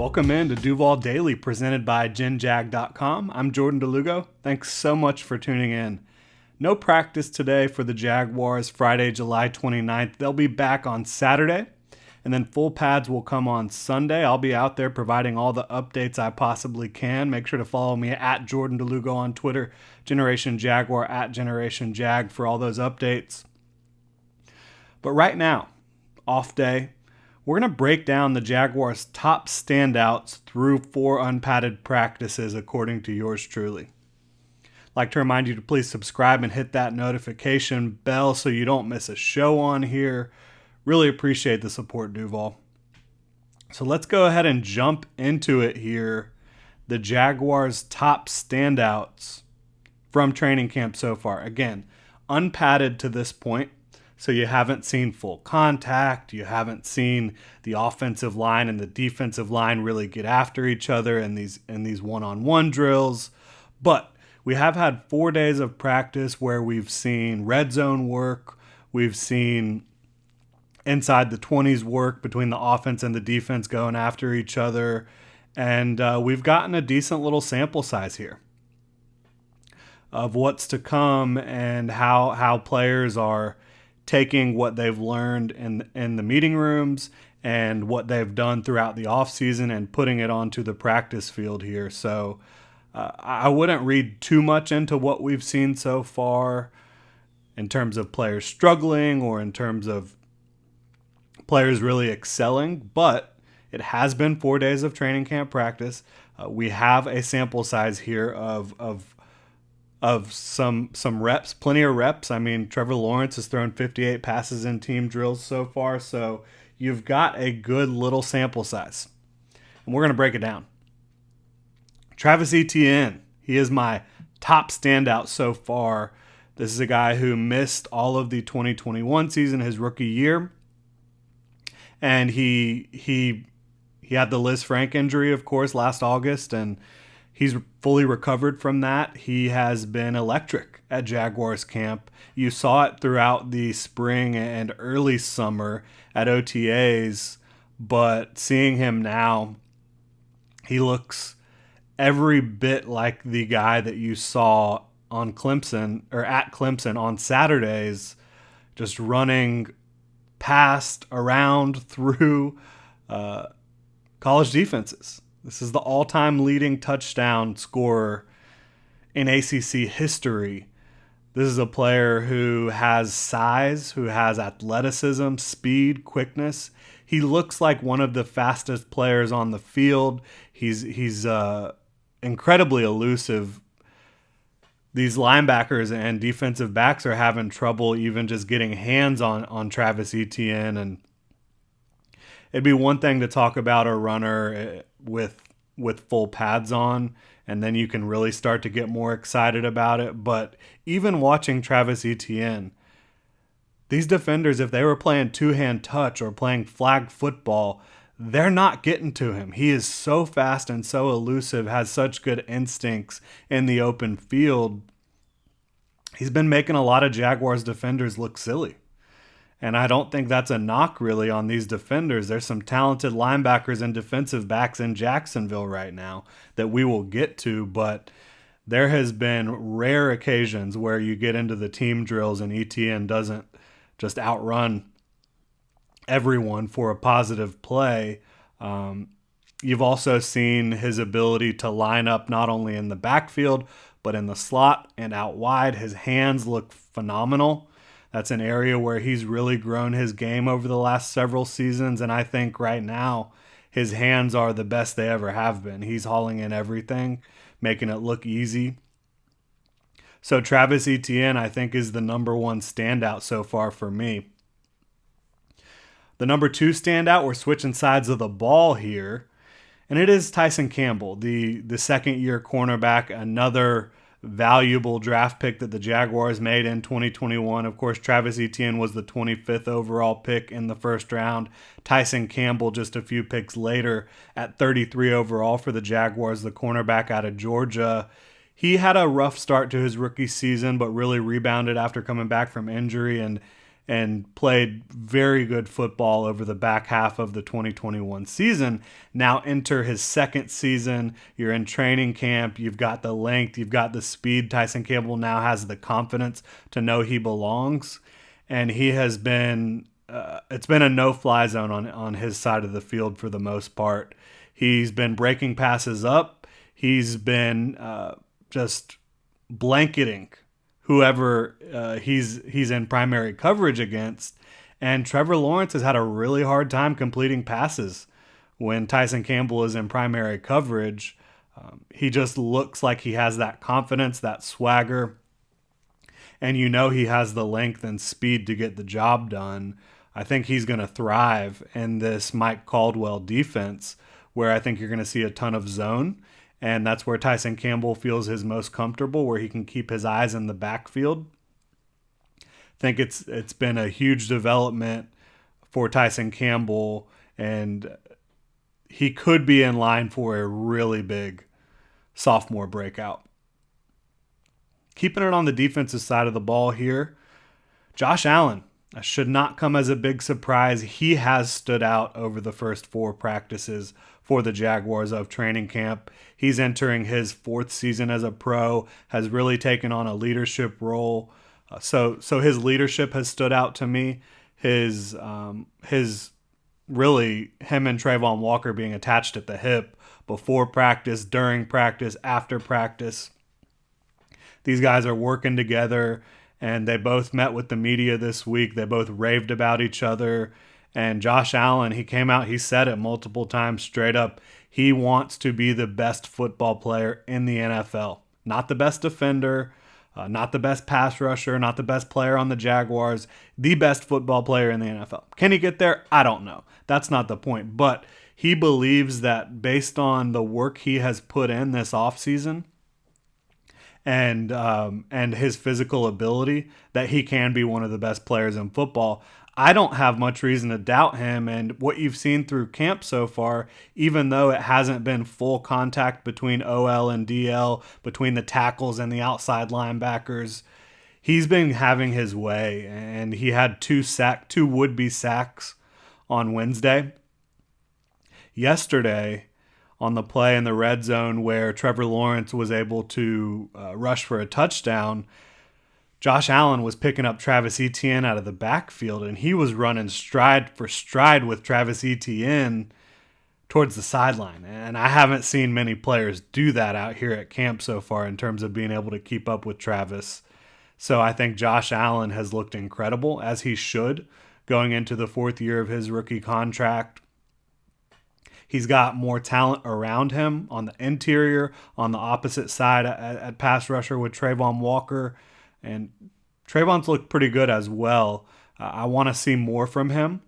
Welcome in to Duval Daily, presented by GenJag.com. I'm Jordan DeLugo. Thanks so much for tuning in. No practice today for the Jaguars, Friday, July 29th. They'll be back on Saturday, and then full pads will come on Sunday. I'll be out there providing all the updates I possibly can. Make sure to follow me at Jordan DeLugo on Twitter, Generation Jaguar at Generation Jag for all those updates. But right now, off day, we're going to break down the Jaguars' top standouts through 4 unpadded practices, according to yours truly. I'd like to remind you to please subscribe and hit that notification bell so you don't miss a show on here. Really appreciate the support, Duval. So let's go ahead and jump into it here. The Jaguars' top standouts from training camp so far. Again, unpadded to this point. So you haven't seen full contact, you haven't seen the offensive line and the defensive line really get after each other in these one-on-one drills. But we have had 4 days of practice where we've seen red zone work, we've seen inside the 20s work between the offense and the defense going after each other, and we've gotten a decent little sample size here of what's to come and how players are taking what they've learned in the meeting rooms and what they've done throughout the offseason and putting it onto the practice field here. So I wouldn't read too much into what we've seen so far in terms of players struggling or in terms of players really excelling, but it has been 4 days of training camp practice. We have a sample size here of some reps, plenty of reps. I mean, Trevor Lawrence has thrown 58 passes in team drills so far, so you've got a good little sample size. And we're going to break it down. Travis Etienne, he is my top standout so far. This is a guy who missed all of the 2021 season, his rookie year. And he had the Liz Frank injury, of course, last August, and he's fully recovered from that. He has been electric at Jaguars camp. You saw it throughout the spring and early summer at OTAs, but seeing him now, he looks every bit like the guy that you saw on Clemson or at Clemson on Saturdays, just running past, around, through college defenses. This is the all-time leading touchdown scorer in ACC history. This is a player who has size, who has athleticism, speed, quickness. He looks like one of the fastest players on the field. He's incredibly elusive. These linebackers and defensive backs are having trouble even just getting hands on Travis Etienne. And it'd be one thing to talk about a runner with full pads on, and then you can really start to get more excited about it. But even watching Travis Etienne, these defenders, if they were playing two-hand touch or playing flag football, they're not getting to him. He is so fast and so elusive, has such good instincts in the open field. He's been making a lot of Jaguars defenders look silly. And I don't think that's a knock really on these defenders. There's some talented linebackers and defensive backs in Jacksonville right now that we will get to, but there has been rare occasions where you get into the team drills and Etienne doesn't just outrun everyone for a positive play. You've also seen his ability to line up not only in the backfield, but in the slot and out wide. His hands look phenomenal. That's an area where he's really grown his game over the last several seasons, and I think right now his hands are the best they ever have been. He's hauling in everything, making it look easy. So Travis Etienne, I think, is the number one standout so far for me. The number 2 standout, we're switching sides of the ball here, and it is Tyson Campbell, the second-year cornerback, another valuable draft pick that the Jaguars made in 2021. Of course, Travis Etienne was the 25th overall pick in the first round. Tyson Campbell just a few picks later at 33 overall for the Jaguars, the cornerback out of Georgia. He had a rough start to his rookie season, but really rebounded after coming back from injury and and played very good football over the back half of the 2021 season. Now enter his second season. You're in training camp. You've got the length. You've got the speed. Tyson Campbell now has the confidence to know he belongs. And he has been, it's been a no-fly zone on his side of the field for the most part. He's been breaking passes up. He's been just blanketing whoever he's in primary coverage against. And Trevor Lawrence has had a really hard time completing passes when Tyson Campbell is in primary coverage. He just looks like he has that confidence, that swagger, and he has the length and speed to get the job done. I think he's going to thrive in this Mike Caldwell defense, where I think you're going to see a ton of zone. And that's where Tyson Campbell feels his most comfortable, where he can keep his eyes in the backfield. I think it's been a huge development for Tyson Campbell, and he could be in line for a really big sophomore breakout. Keeping it on the defensive side of the ball here, Josh Allen should not come as a big surprise. He has stood out over the first 4 practices for the Jaguars of training camp. He's entering his 4th season as a pro, has really taken on a leadership role. So his leadership has stood out to me. His really, him and Trayvon Walker being attached at the hip before practice, during practice, after practice. These guys are working together, and they both met with the media this week. They both raved about each other. And Josh Allen, he came out, he said it multiple times straight up. He wants to be the best football player in the NFL. Not the best defender, not the best pass rusher, not the best player on the Jaguars, the best football player in the NFL. Can he get there? I don't know. That's not the point. But he believes that based on the work he has put in this offseason and his physical ability, that he can be one of the best players in football. I don't have much reason to doubt him, and what you've seen through camp so far, even though it hasn't been full contact between OL and DL, between the tackles and the outside linebackers, he's been having his way, and he had 2 would-be sacks on Wednesday. Yesterday, on the play in the red zone where Trevor Lawrence was able to rush for a touchdown, Josh Allen was picking up Travis Etienne out of the backfield, and he was running stride for stride with Travis Etienne towards the sideline. And I haven't seen many players do that out here at camp so far in terms of being able to keep up with Travis. So I think Josh Allen has looked incredible, as he should, going into the 4th year of his rookie contract. He's got more talent around him on the interior, on the opposite side at pass rusher with Trayvon Walker. And Trayvon's looked pretty good as well. I want to see more from him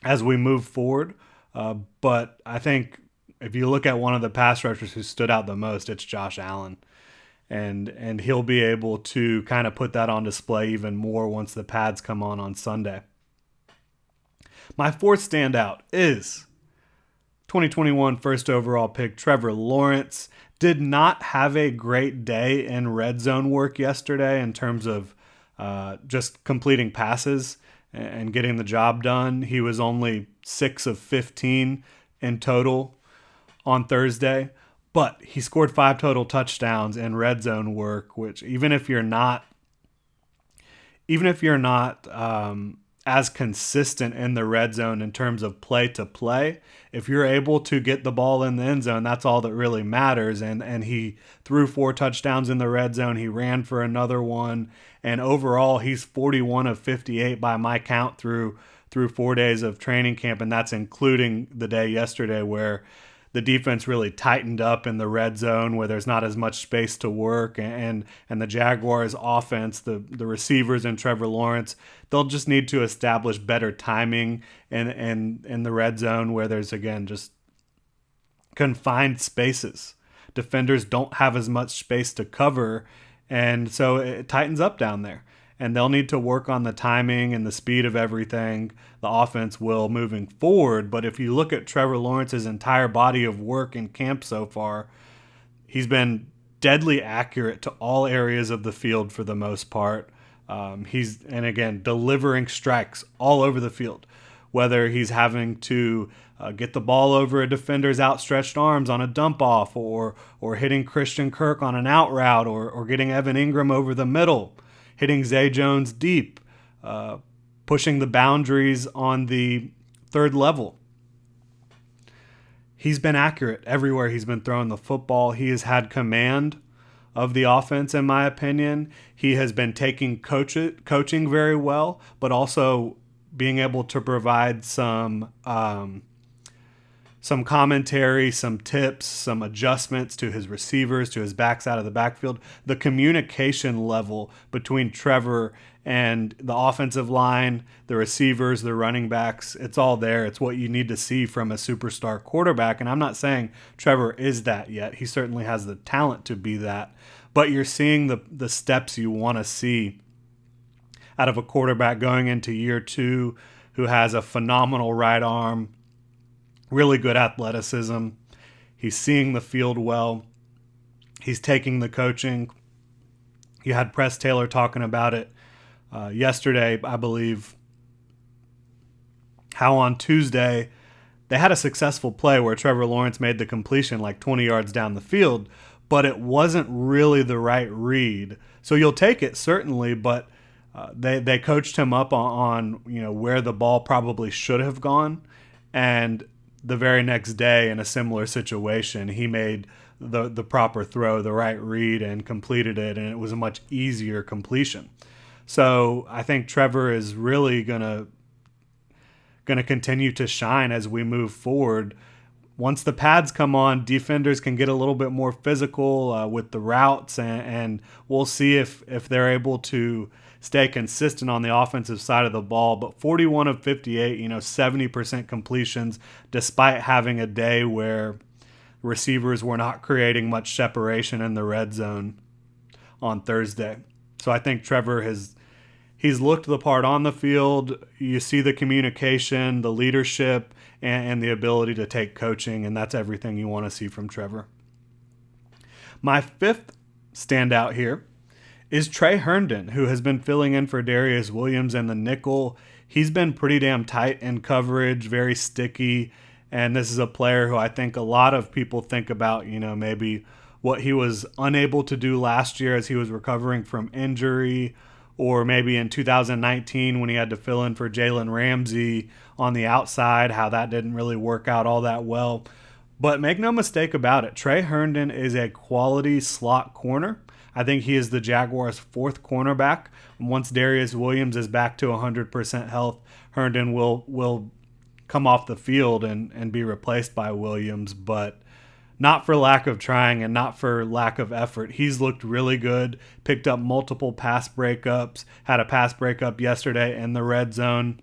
as we move forward. But I think if you look at one of the pass rushers who stood out the most, it's Josh Allen. And he'll be able to kind of put that on display even more once the pads come on Sunday. My 4th standout is 2021 first overall pick Trevor Lawrence. Did not have a great day in red zone work yesterday in terms of just completing passes and getting the job done. He was only 6 of 15 in total on Thursday, but he scored 5 total touchdowns in red zone work, which even if you're not as consistent in the red zone in terms of play to play, if you're able to get the ball in the end zone, that's all that really matters. And he threw 4 touchdowns in the red zone. He ran for another one. And overall, he's 41 of 58 by my count through 4 days of training camp. And that's including the day yesterday where the defense really tightened up in the red zone, where there's not as much space to work, and the Jaguars offense, the receivers and Trevor Lawrence, they'll just need to establish better timing in the red zone where there's, again, just confined spaces. Defenders don't have as much space to cover, and so it tightens up down there. And they'll need to work on the timing and the speed of everything. The offense will moving forward. But if you look at Trevor Lawrence's entire body of work in camp so far, he's been deadly accurate to all areas of the field for the most part. And again, delivering strikes all over the field, whether he's having to get the ball over a defender's outstretched arms on a dump off, or hitting Christian Kirk on an out route, or getting Evan Ingram over the middle, hitting Zay Jones deep, pushing the boundaries on the third level. He's been accurate everywhere he's been throwing the football. He has had command of the offense, in my opinion. He has been taking coaching very well, but also being able to provide some commentary, some tips, some adjustments to his receivers, to his backs out of the backfield. The communication level between Trevor and the offensive line, the receivers, the running backs, it's all there. It's what you need to see from a superstar quarterback. And I'm not saying Trevor is that yet. He certainly has the talent to be that. But you're seeing the steps you want to see out of a quarterback going into year 2 who has a phenomenal right arm, really good athleticism. He's seeing the field well. He's taking the coaching. You had Press Taylor talking about it yesterday, I believe, how on Tuesday they had a successful play where Trevor Lawrence made the completion like 20 yards down the field, but it wasn't really the right read. So you'll take it, certainly, but they coached him up on where the ball probably should have gone. And the very next day, in a similar situation, he made the proper throw, the right read, and completed it, and it was a much easier completion. So I think Trevor is really gonna continue to shine as we move forward. Once the pads come on, defenders can get a little bit more physical with the routes, and we'll see if they're able to stay consistent on the offensive side of the ball. But 41 of 58, 70% completions, despite having a day where receivers were not creating much separation in the red zone on Thursday. So I think Trevor he's looked the part on the field. You see the communication, the leadership, and the ability to take coaching, and that's everything you want to see from Trevor. My 5th standout here is Trey Herndon, who has been filling in for Darius Williams in the nickel. He's been pretty damn tight in coverage, very sticky, and this is a player who I think a lot of people think about, maybe what he was unable to do last year as he was recovering from injury, or maybe in 2019 when he had to fill in for Jalen Ramsey on the outside, how that didn't really work out all that well. But make no mistake about it, Trey Herndon is a quality slot corner. I think he is the Jaguars' 4th cornerback. Once Darius Williams is back to 100% health, Herndon will come off the field and be replaced by Williams, but not for lack of trying and not for lack of effort. He's looked really good, picked up multiple pass breakups, had a pass breakup yesterday in the red zone.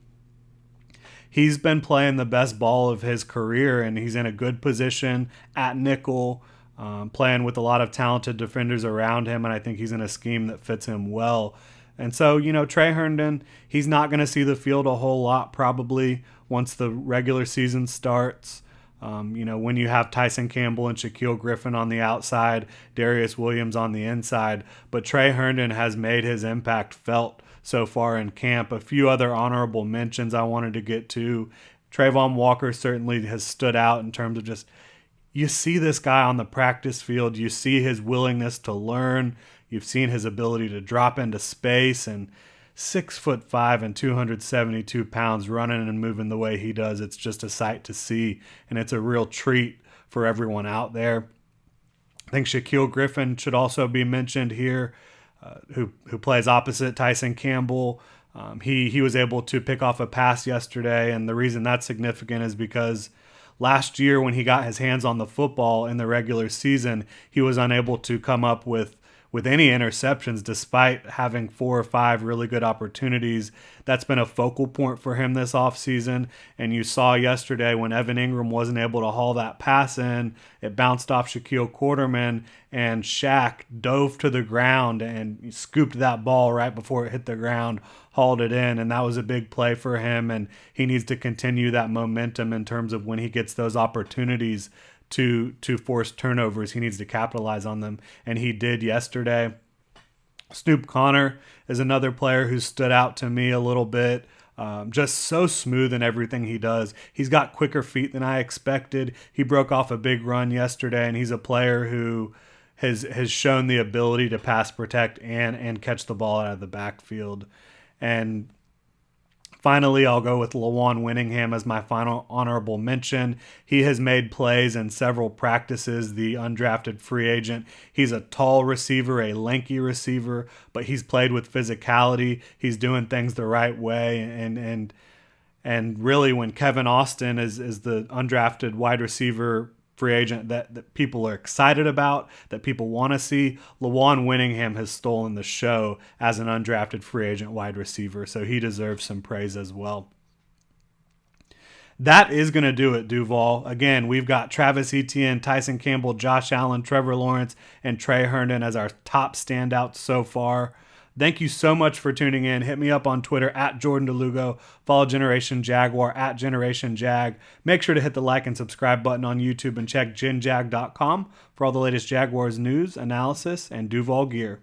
He's been playing the best ball of his career, and he's in a good position at nickel, playing with a lot of talented defenders around him, and I think he's in a scheme that fits him well. And so, Trey Herndon, he's not going to see the field a whole lot probably once the regular season starts. When you have Tyson Campbell and Shaquille Griffin on the outside, Darius Williams on the inside, but Trey Herndon has made his impact felt so far in camp. A few other honorable mentions I wanted to get to. Trayvon Walker certainly has stood out in terms of just, you see this guy on the practice field, you see his willingness to learn, you've seen his ability to drop into space, and 6'5" and 272 pounds running and moving the way he does. It's just a sight to see, and it's a real treat for everyone out there. I think Shaquille Griffin should also be mentioned here, who plays opposite Tyson Campbell. He was able to pick off a pass yesterday, and the reason that's significant is because last year when he got his hands on the football in the regular season, he was unable to come up with any interceptions despite having 4 or 5 really good opportunities. That's been a focal point for him this offseason. And you saw yesterday when Evan Ingram wasn't able to haul that pass in, it bounced off Shaquille Quarterman, and Shaq dove to the ground and scooped that ball right before it hit the ground, hauled it in, and that was a big play for him. And he needs to continue that momentum in terms of when he gets those opportunities to force turnovers, he needs to capitalize on them, and he did yesterday. Snoop Connor is another player who stood out to me a little bit. Just so smooth in everything he does. He's got quicker feet than I expected. He broke off a big run yesterday, and he's a player who has shown the ability to pass protect and catch the ball out of the backfield. And finally, I'll go with Lawan Winningham as my final honorable mention. He has made plays in several practices, the undrafted free agent. He's a tall receiver, a lanky receiver, but he's played with physicality. He's doing things the right way. And really, when Kevin Austin is the undrafted wide receiver free agent that people are excited about, that people want to see, Lawan Winningham has stolen the show as an undrafted free agent wide receiver, so he deserves some praise as well. That is going to do it, Duval. Again, we've got Travis Etienne, Tyson Campbell, Josh Allen, Trevor Lawrence, and Trey Herndon as our top standouts so far. Thank you so much for tuning in. Hit me up on Twitter at Jordan DeLugo. Follow Generation Jaguar at Generation Jag. Make sure to hit the like and subscribe button on YouTube and check genjag.com for all the latest Jaguars news, analysis, and Duval gear.